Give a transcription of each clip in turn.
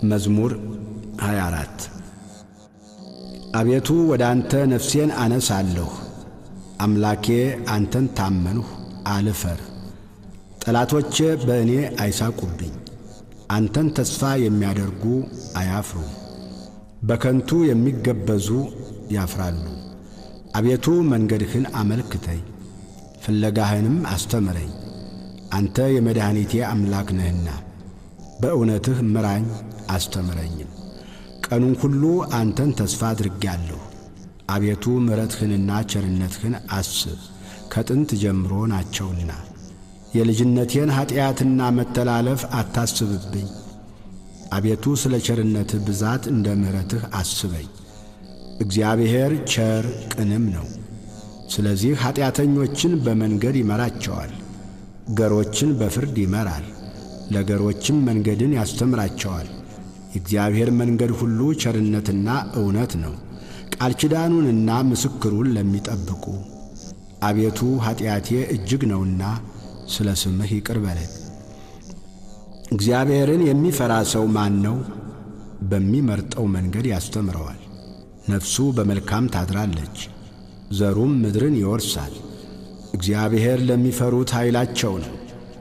መዝሙር 24 አቤቱ ወደ አንተ ነፍሴን አነሳለሁ። አምላኬ አንተን ታመንሁ አልፈር። ጠላቶቼ በእኔ አይሳቁብኝ። አንተን ተስፋ የሚያደርጉ አያፍሩ። በከንቱ የሚገበዙ ያፍራሉ። አቤቱ መንገድህን አመልክተኝ፣ ፍለጋህንም አስተምረኝ። አንተ የመድኃኒቴ አምላክ ነህና በእውነትህ ምራኝ አስተምረኝም። ቀኑን ሁሉ አንተን ተስፋ አድርጌአለሁ። አቤቱ ምሕረትህንና ቸርነትህን አስብ፣ ከጥንት ጀምሮ ናቸውና። የልጅነቴን ኀጢአትና መተላለፍ አታስብብኝ። አቤቱ ስለ ቸርነትህ ብዛት እንደ ምሕረትህ አስበኝ። እግዚአብሔር ቸር ቅንም ነው። ስለዚህ ኀጢአተኞችን በመንገድ ይመራቸዋል፣ ገሮችን በፍርድ ይመራል፣ ለገሮችም መንገድን ያስተምራቸዋል። የእግዚአብሔር መንገድ ሁሉ ቸርነትና እውነት ነው፣ ቃል ኪዳኑንና ምስክሩን ለሚጠብቁ። አቤቱ ኀጢአቴ እጅግ ነውና ስለ ስምህ ይቅር በለኝ። እግዚአብሔርን የሚፈራ ሰው ማን ነው? በሚመርጠው መንገድ ያስተምረዋል። ነፍሱ በመልካም ታድራለች፣ ዘሩም ምድርን ይወርሳል። እግዚአብሔር ለሚፈሩት ኃይላቸው ነው፣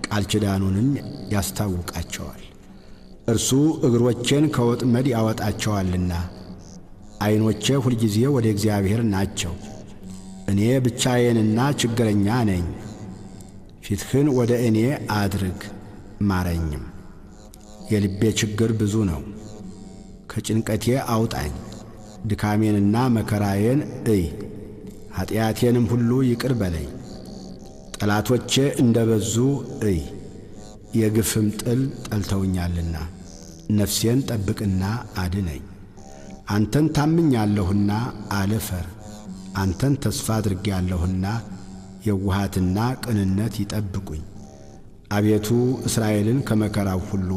ቃል ኪዳኑንም ያስታውቃቸዋል። እርሱ እግሮቼን ከወጥመድ ያወጣቸዋልና። ዐይኖቼ ሁልጊዜ ወደ እግዚአብሔር ናቸው። እኔ ብቻዬንና ችግረኛ ነኝ። ፊትህን ወደ እኔ አድርግ ማረኝም። የልቤ ችግር ብዙ ነው፣ ከጭንቀቴ አውጣኝ። ድካሜንና መከራዬን እይ፣ ኀጢአቴንም ሁሉ ይቅር በለኝ። ጠላቶቼ እንደ በዙ እይ፣ የግፍም ጥል ጠልተውኛልና። ነፍሴን ጠብቅና አድነኝ። አንተን ታምኛለሁና አልፈር። አንተን ተስፋ አድርጌአለሁና የውሃትና ቅንነት ይጠብቁኝ። አቤቱ እስራኤልን ከመከራው ሁሉ